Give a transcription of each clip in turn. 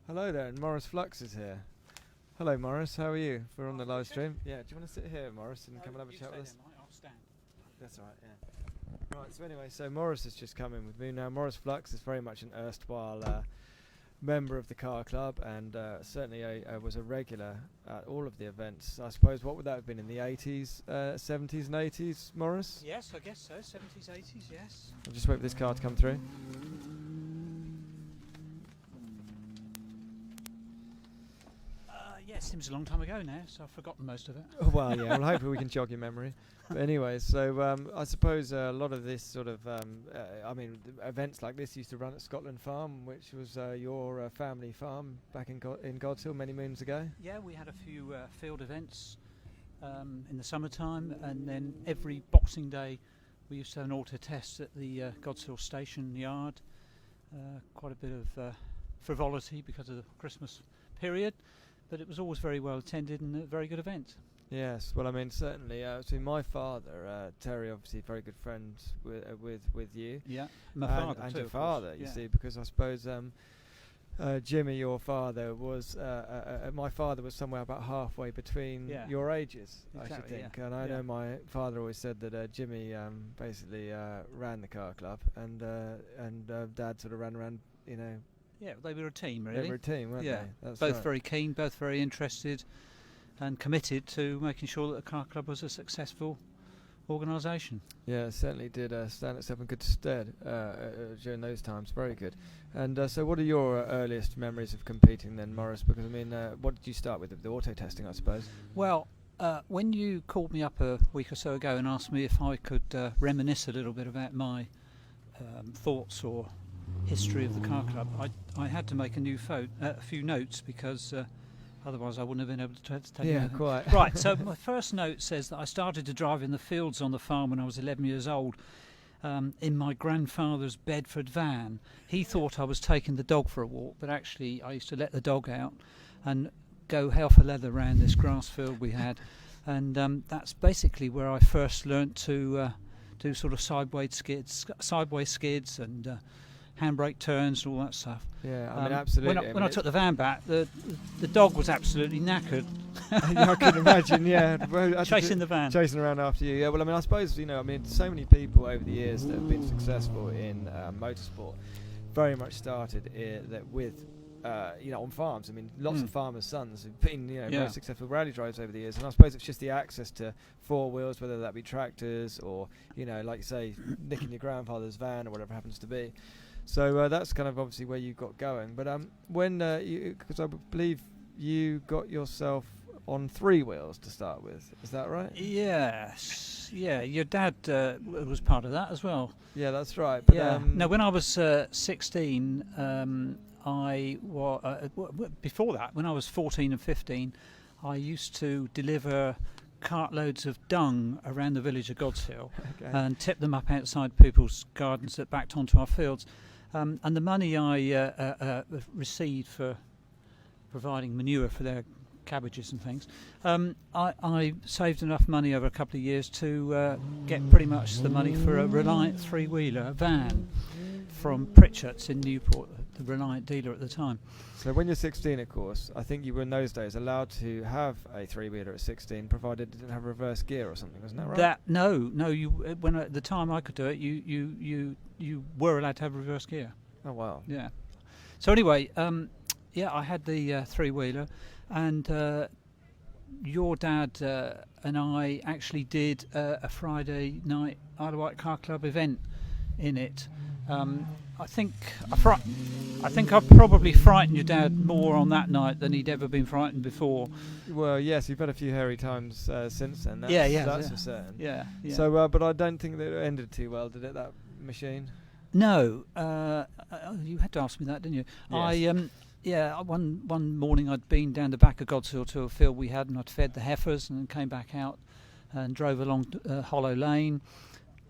Hello there, and Maurice Flux is here. Hello Maurice, how are you? We're on the live stream. Yeah, do you want to sit here, Maurice, and come and have a chat with us? I'll stand. That's alright, yeah. Right, so anyway, Maurice has just come in with me now. Maurice Flux is very much an erstwhile member of the car club, and certainly was a regular at all of the events. I suppose, what would that have been in the 80s, 70s and 80s, Maurice? Yes, I guess so. 70s, 80s, yes. I'll just wait for this car to come through. Yeah, it seems a long time ago now, so I've forgotten most of it. Oh, well, yeah, well, hopefully we can jog your memory. But anyway, I suppose a lot of this sort of, events like this used to run at Scotland Farm, which was your family farm back in God's Hill many moons ago. Yeah, we had a few field events in the summertime, and then every Boxing Day we used to have an auto test at the God's Hill station yard. Quite a bit of frivolity because of the Christmas period, but it was always very well attended and a very good event. Yes, well, I mean, certainly. So my father, Terry, obviously, very good friends with you. Yeah, my father and too, your father. You yeah. see, because I suppose Jimmy, your father, was my father was somewhere about halfway between your ages, exactly, I should think. Yeah. And I know my father always said that Jimmy basically ran the car club, and Dad sort of ran around, you know. Yeah, they were a team, really. They were a team, weren't they? That's both right. very keen, both very interested, and committed to making sure that the car club was a successful organisation. Yeah, it certainly did stand itself in good stead during those times. Very good. And so what are your earliest memories of competing then, Maurice? Because, I mean, what did you start with? The auto testing, I suppose? Well, when you called me up a week or so ago and asked me if I could reminisce a little bit about my thoughts or history of the car club, I had to make a few notes, because otherwise I wouldn't have been able to take anything. Quite. Right, so my first note says that I started to drive in the fields on the farm when I was 11 years old, in my grandfather's Bedford van. He thought I was taking the dog for a walk, but actually I used to let the dog out and go hell for leather around this grass field we had, and that's basically where I first learnt to do sort of sideways skids and handbrake turns and all that stuff. Yeah, I mean, absolutely. When I took the van back, the dog was absolutely knackered. I can imagine, yeah. Well, chasing the van. Chasing around after you. Yeah, well, I mean, I suppose, so many people over the years that have been successful in motorsport very much started with on farms. I mean, lots of farmers' sons have been, very successful rally drivers over the years, and I suppose it's just the access to four wheels, whether that be tractors or, like you say, nicking your grandfather's van or whatever happens to be. So that's kind of obviously where you got going. But because I believe you got yourself on three wheels to start with, is that right? Yes, yeah. Your dad was part of that as well. Yeah, that's right. But no, when I was 16, before that, when I was 14 and 15, I used to deliver cartloads of dung around the village of God's Hill and tip them up outside people's gardens that backed onto our fields. And the money I received for providing manure for their cabbages and things, I saved enough money over a couple of years to get pretty much the money for a Reliant three-wheeler van from Pritchard's in Newport, the Reliant dealer at the time. So when you're 16, of course, I think you were in those days allowed to have a three-wheeler at 16, provided it didn't have reverse gear or something, wasn't that right? When at the time I could do it, you were allowed to have reverse gear. Oh wow! Yeah. So anyway, I had the three-wheeler, and your dad and I actually did a Friday night Isle of Wight Car Club event in it. I think I probably frightened your dad more on that night than he'd ever been frightened before. Well, yes, you've had a few hairy times since then. That's for certain. Yeah. So, but I don't think that it ended too well, did it? That machine? No, you had to ask me that, didn't you? Yes. One morning I'd been down the back of God's Hill to a field we had, and I'd fed the heifers, and then came back out and drove along Hollow Lane.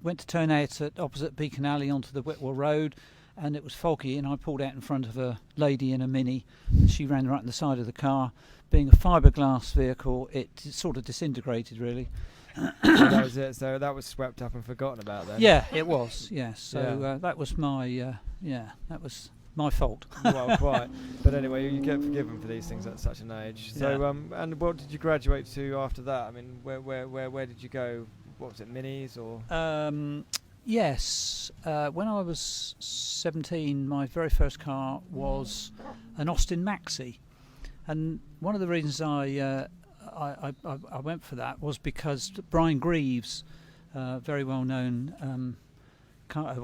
Went to turn out at opposite Beacon Alley onto the Whitwell Road, and it was foggy, and I pulled out in front of a lady in a Mini, and she ran right in the side of the car. Being a fiberglass vehicle, it sort of disintegrated, really. So that was it. So that was swept up and forgotten about then. Yeah, it was. Yes. So that was my. That was my fault. Well, quite. But anyway, you get forgiven for these things at such an age. So, and what did you graduate to after that? I mean, where did you go? What was it, minis or? Yes. When I was 17, my very first car was an Austin Maxi, and one of the reasons I went for that was because Brian Greaves, very well known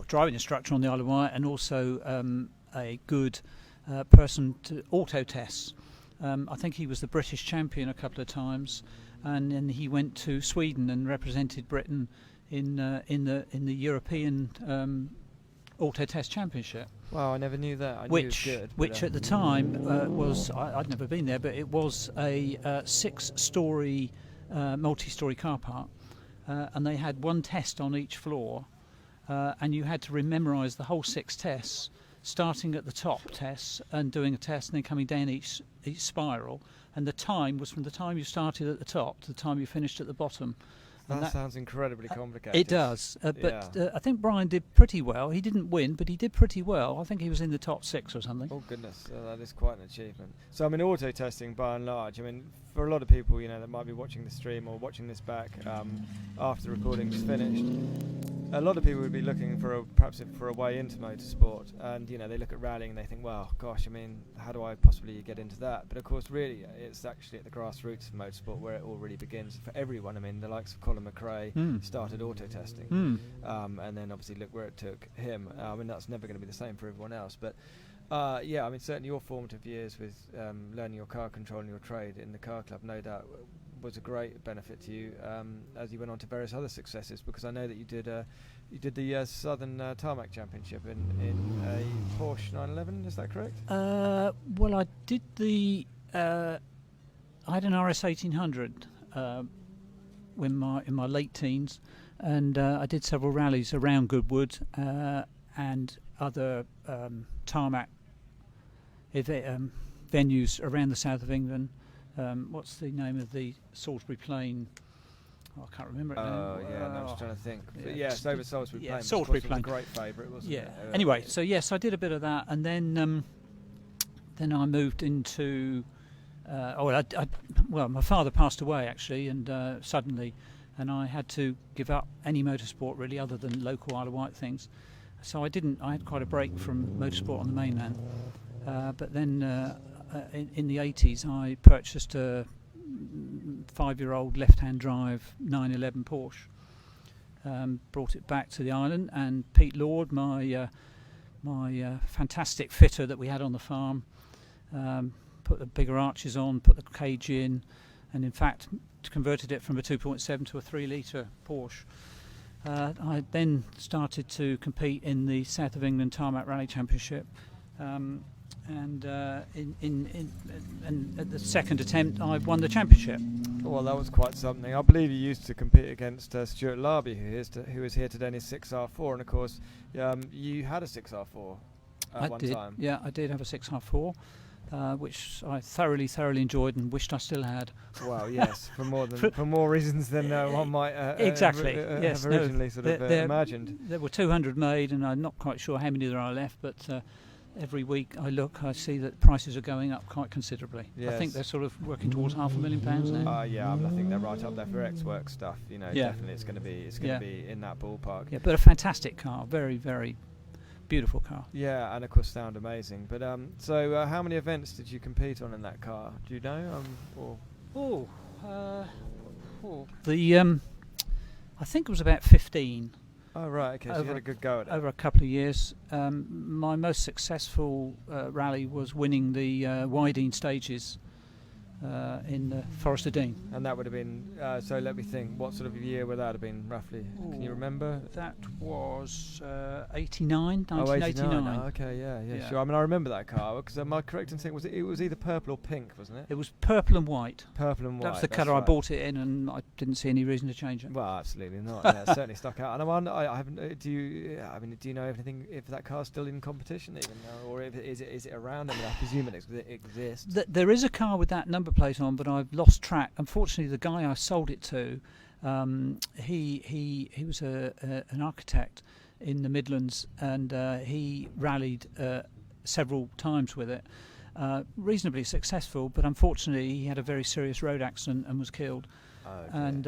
driving instructor on the Isle of Wight, and also a good person to auto tests. I think he was the British champion a couple of times, and then he went to Sweden and represented Britain in the European Auto Test Championship. Wow, I never knew that. I knew which it was good, which at the time was, I'd never been there, but it was a 6-storey multi-storey car park, and they had one test on each floor, and you had to memorise the whole 6 tests, starting at the top tests and doing a test, and then coming down each spiral. And the time was from the time you started at the top to the time you finished at the bottom. That sounds incredibly complicated. It does, but I think Brian did pretty well. He didn't win, but he did pretty well. I think he was in the top 6 or something. Oh goodness, that is quite an achievement. So I mean, auto testing by and large, I mean, for a lot of people, that might be watching the stream or watching this back after the recording's finished, a lot of people would be looking for perhaps a way into motorsport, and they look at rallying and they think, well, gosh, I mean, how do I possibly get into that? But of course, really, it's actually at the grassroots of motorsport where it all really begins for everyone. I mean, the likes of Colin McRae started auto testing, and then obviously look where it took him. I mean, that's never going to be the same for everyone else, but I mean, certainly your formative years with learning your car control and your trade in the car club, no doubt, was a great benefit to you as you went on to various other successes, because I know that you did the Southern Tarmac Championship in a Porsche 911. Is that correct? Well, I did I had an RS 1800 in my late teens, and I did several rallies around Goodwood and other tarmac venues around the south of England. What's the name of the Salisbury Plain? I can't remember it now. Oh, yeah, I was trying to think. But it's over Salisbury Plain. Salisbury Plain. It was a great favourite, wasn't it? Anyway, so yes, I did a bit of that, and then I moved into. My father passed away actually, and suddenly, and I had to give up any motorsport really, other than local Isle of Wight things. So I had quite a break from motorsport on the mainland. But then in the 80s, I purchased a 5-year-old left-hand drive 911 Porsche. Brought it back to the island, and Pete Lord, my fantastic fitter that we had on the farm, put the bigger arches on, put the cage in, and in fact converted it from a 2.7 to a 3-litre Porsche. I then started to compete in the South of England Tarmac Rally Championship, and at the second attempt I won the championship. Well, that was quite something. I believe you used to compete against Stuart Larby, who is here today in his 6R4, and of course you had a 6R4 at one time. Yeah, I did have a 6R4. Which I thoroughly enjoyed and wished I still had. Well, yes, for more reasons than one might have originally imagined. There were 200 made, and I'm not quite sure how many there are left, but every week I see that prices are going up quite considerably. Yes. I think they're sort of working towards £500,000 now. I think they're right up there for X-Work stuff. Definitely it's going to be in that ballpark. Yeah, but a fantastic car, very, very beautiful car. Yeah, and of course sound amazing. But so how many events did you compete on in that car? Do you know? I think it was about 15. Oh right, okay. So you had a good go at it over a couple of years. My most successful rally was winning the Wydene stages in the Forest of Dean. And that would have been, so let me think, what sort of year would that have been roughly? Can you remember? That was 1989. Oh, okay, yeah, sure. I mean, I remember that car, because am I correct in saying it was either purple or pink, wasn't it? It was purple and white. Purple and white. That's the colour I bought it in, and I didn't see any reason to change it. Well, absolutely not. Yeah, it certainly stuck out. And I wonder, I haven't. Do you know anything if that car's still in competition even, or is it around? I mean, I presume it exists. There is a car with that number plate on, but I've lost track. Unfortunately, the guy I sold it to, he was an architect in the Midlands, and he rallied several times with it. Reasonably successful, but unfortunately he had a very serious road accident and was killed. And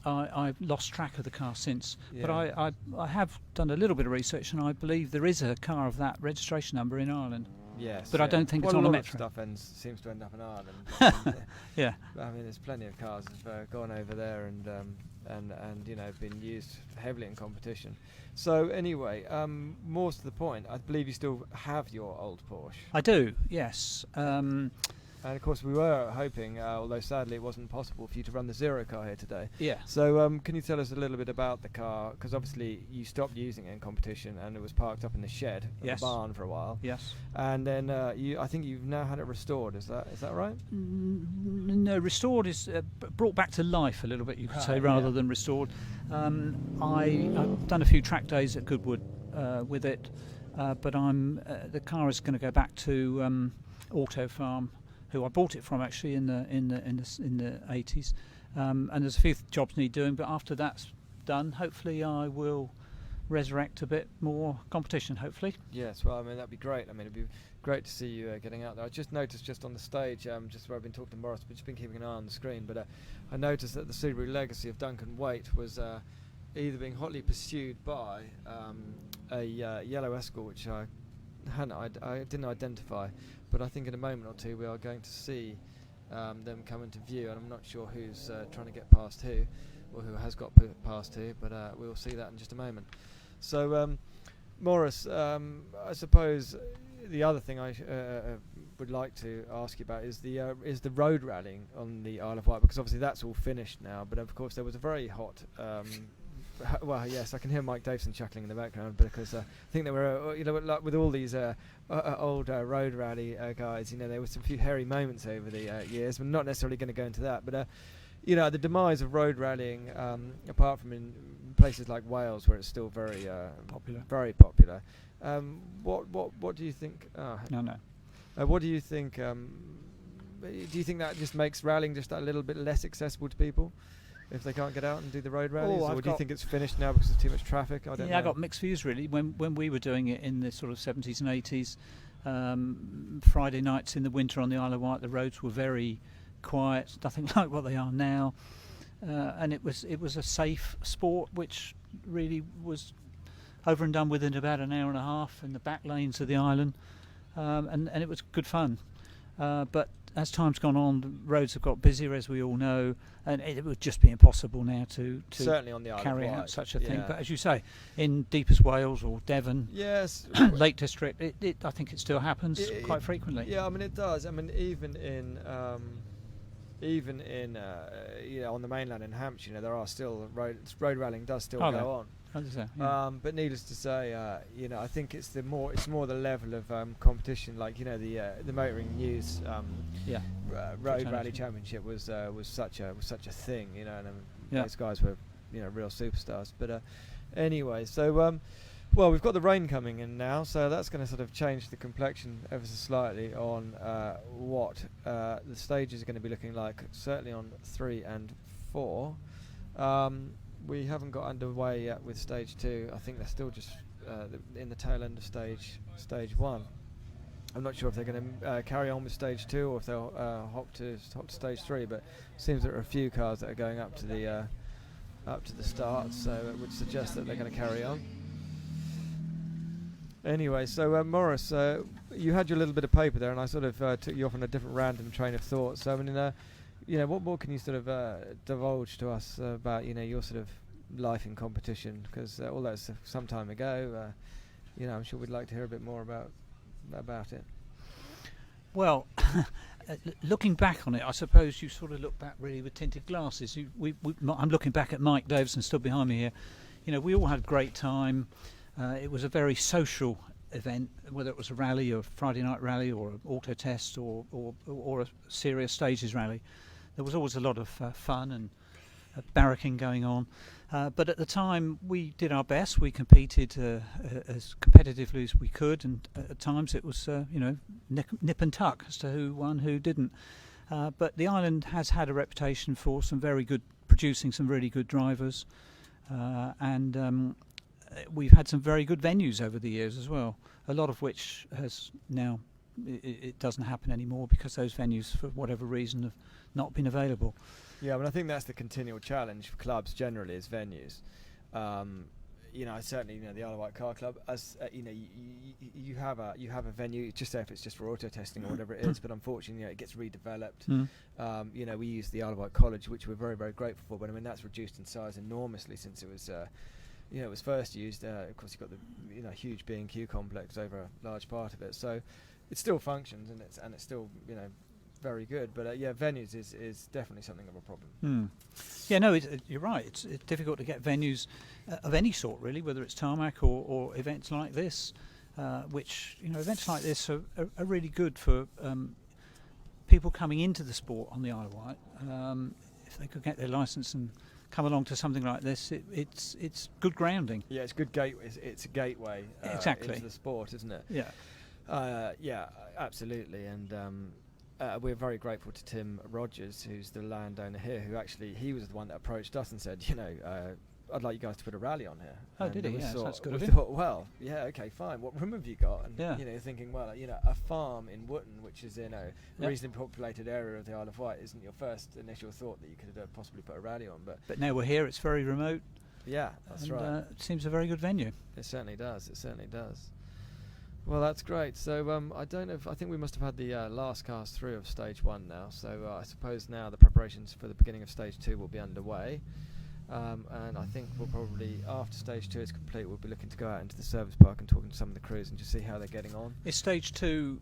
I've lost track of the car since. But I have done a little bit of research, and I believe there is a car of that registration number in Ireland. Yes, but I don't think it's on a metro. Stuff seems to end up in Ireland. Yeah. I mean, there's plenty of cars that have gone over there and been used heavily in competition. So anyway, more to the point, I believe you still have your old Porsche. I do, yes. And of course, we were hoping, although sadly it wasn't possible, for you to run the Zero car here today. Yeah. So can you tell us a little bit about the car? Because obviously you stopped using it in competition, and it was parked up in the shed, of the barn for a while. Yes. And then I think you've now had it restored. Is that right? No, restored is brought back to life a little bit, you could say, rather than restored. I've done a few track days at Goodwood with it, but the car is going to go back to Auto Farm, who I bought it from actually in the 80s, and there's a few jobs need doing. But after that's done, hopefully I will resurrect a bit more competition. Hopefully. Yes, well, I mean that'd be great. I mean it'd be great to see you getting out there. I just noticed just on the stage, just where I've been talking to Maurice, but just been keeping an eye on the screen. But I noticed that the Subaru Legacy of Duncan Waite was either being hotly pursued by a yellow Escort, which I didn't identify. But I think in a moment or two we are going to see them come into view, and I'm not sure who's trying to get past who, or who has got past who, but we'll see that in just a moment. So, Maurice, I suppose the other thing I would like to ask you about is the road rallying on the Isle of Wight, because obviously that's all finished now. But of course there was a very hot. Well, yes, I can hear Mike Davison chuckling in the background because I think there were, like with all these old road rally guys, there were some few hairy moments over the years. We're not necessarily going to go into that, but the demise of road rallying, apart from in places like Wales where it's still very popular, what do you think? No. What do you think? Do you think that just makes rallying just a little bit less accessible to people if they can't get out and do the road rallies, or do you think it's finished now because there's too much traffic? I don't know. I got mixed views really. When we were doing it in the sort of 70s and 80s, Friday nights in the winter on the Isle of Wight, the roads were very quiet, nothing like what they are now, and it was a safe sport, which really was over and done with in about an hour and a half in the back lanes of the island, and it was good fun. But as time's gone on, the roads have got busier, as we all know, and it would just be impossible now to certainly on the Isle carry of Wight, out such a thing. But as you say, in deepest Wales or Devon, yes, Lake District, I think it still happens quite frequently. Yeah, I mean it does. I mean even in on the mainland in Hampshire, there are still road rallying does still go on. But needless to say, I think it's more the level of competition, like the Motoring News Road Rally Championship was such a thing, and those guys were real superstars. But anyway, so well, we've got the rain coming in now, so that's going to sort of change the complexion ever so slightly on what the stages are going to be looking like, certainly on 3 and 4. We haven't got underway yet with stage 2. I think they're still just in the tail end of stage 1. I'm not sure if they're going to carry on with stage 2 or if they'll hop to stage 3. But it seems there are a few cars that are going up to the start, so it would suggest that they're going to carry on. Anyway, so Maurice, you had your little bit of paper there, and I sort of took you off on a different random train of thought. So I mean, what more can you sort of divulge to us about your sort of life in competition? Because although it's some time ago, I'm sure we'd like to hear a bit more about it. Well, looking back on it, I suppose you sort of look back really with tinted glasses. I'm looking back at Mike Davison stood behind me here. We all had a great time. It was a very social event, whether it was a rally or a Friday night rally or an auto test or a serious stages rally. There was always a lot of fun and barracking going on. But at the time, we did our best. We competed as competitively as we could, and at times it was, nip and tuck as to who won, who didn't. But the island has had a reputation for producing some really good drivers, and we've had some very good venues over the years as well. A lot of which has now it doesn't happen anymore because those venues, for whatever reason, have not been available. Yeah, but I think that's the continual challenge for clubs generally is venues. Certainly, the Isle of Wight Car Club, as you have a venue. Just say if it's just for auto testing or whatever it is, but unfortunately, it gets redeveloped. We use the Isle of Wight College, which we're very, very grateful for. But I mean, that's reduced in size enormously since it was, it was first used. Of course, you've got the huge B&Q complex over a large part of it, so it still functions and it's still very good, but venues is definitely something of a problem. Yeah, no, you're right. It's difficult to get venues of any sort, really, whether it's tarmac or events like this, which events like this are really good for people coming into the sport on the Isle of Wight. If they could get their licence and come along to something like this, it's good grounding. Yeah, it's good gateway. It's a gateway exactly into the sport, isn't it? Yeah. Yeah, absolutely, and. We're very grateful to Tim Rogers, who's the landowner here, he was the one that approached us and said, I'd like you guys to put a rally on here. Oh, did he? Yeah, that's good of him. Thought, well, yeah, okay, fine. What room have you got? And thinking, well, a farm in Wootton, which is in a reasonably populated area of the Isle of Wight, isn't your first initial thought that you could possibly put a rally on. But now we're here. It's very remote. Yeah, that's right. It seems a very good venue. It certainly does. Well, that's great. So I don't know. I think we must have had the last cast through of stage 1 now. So I suppose now the preparations for the beginning of stage 2 will be underway. And I think we'll probably, after stage 2 is complete, we'll be looking to go out into the service park and talking to some of the crews and just see how they're getting on. Is stage 2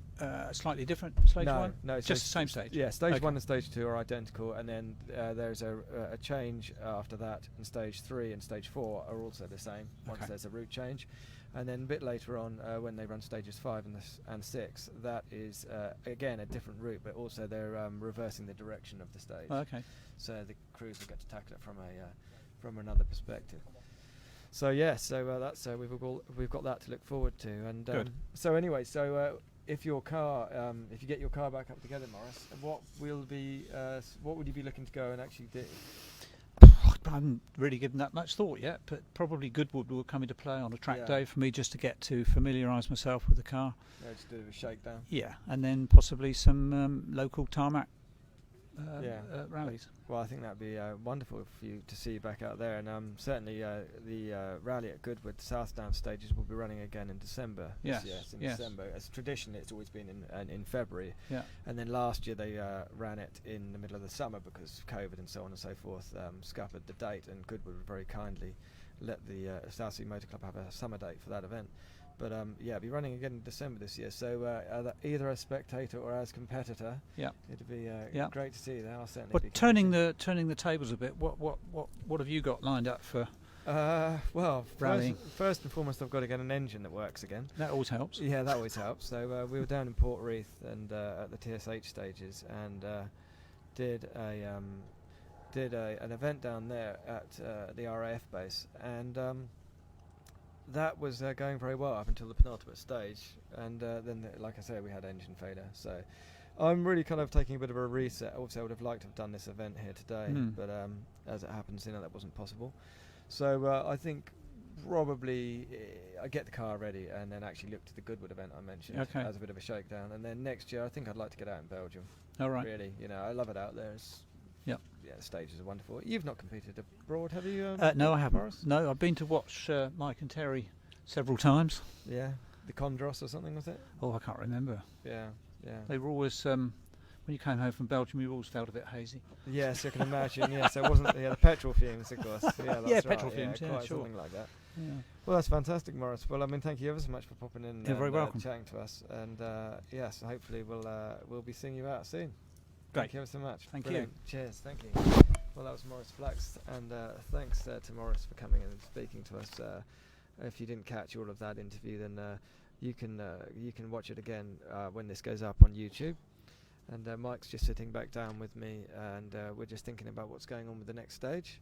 slightly different? Stage 1? No, it's just the same stage. Yeah, stage 1 and stage 2 are identical, and then there's a change after that. And stage 3 and stage 4 are also the same. Once there's a route change. And then a bit later on, when they run stages 5 and 6, that is again a different route, but also they're reversing the direction of the stage. Okay. So the crews will get to tackle it from another perspective. So that's we've got that to look forward to. And so anyway, if your car, if you get your car back up together, Maurice, what would you be looking to go and actually do? I haven't really given that much thought yet, but probably Goodwood will come into play on a track day for me, just to get to familiarise myself with the car. Yeah, just do a shakedown. Yeah, and then possibly some local tarmac rallies. Well, I think that'd be wonderful for you to see you back out there, and certainly the rally at Goodwood, the Southdown stages, will be running again in December. Yes, December. As tradition, it's always been in February. Yeah. And then last year they ran it in the middle of the summer because of COVID and so on and so forth, scuppered the date, and Goodwood very kindly let the South Sea Motor Club have a summer date for that event. But it'll be running again in December this year. So either as spectator or as competitor, it'd be great to see you there. I'll certainly. But turning the tables a bit, what have you got lined up for? Well, rallying? First and foremost, I've got to get an engine that works again. That always helps. Yeah, that always helps. So we were down in Portreath and at the TSH stages and did an event down there at the RAF base, and that was going very well up until the penultimate stage, and then like I say, we had engine failure. So I'm really kind of taking a bit of a reset. Obviously I would have liked to have done this event here today, but as it happens, that wasn't possible. So I think probably I get the car ready and then actually look to the Goodwood event I mentioned as a bit of a shakedown, and then next year I think I'd like to get out in Belgium. All right. Really, I love it out there. Yeah, the stages are wonderful. You've not competed abroad, have you? No, I haven't. Maurice? No, I've been to watch Mike and Terry several times. Yeah, the Condros or something, was it? Oh, I can't remember. Yeah. They were always, when you came home from Belgium, you always felt a bit hazy. Yes, I can imagine. Yes, it wasn't the petrol fumes, of course. Yeah, that's right. Petrol fumes. Yeah, quite sure. Something like that. Yeah. Well, that's fantastic, Maurice. Well, I mean, thank you ever so much for popping in. You're very welcome. Chatting to us, and yes, hopefully we'll be seeing you out soon. Great. Thank you ever so much. Thank Brilliant. you. Cheers. Thank you. Well, that was Maurice Flux, and thanks to Maurice for coming and speaking to us. If you didn't catch all of that interview, then you can watch it again when this goes up on YouTube. And Mike's just sitting back down with me, and we're just thinking about what's going on with the next stage.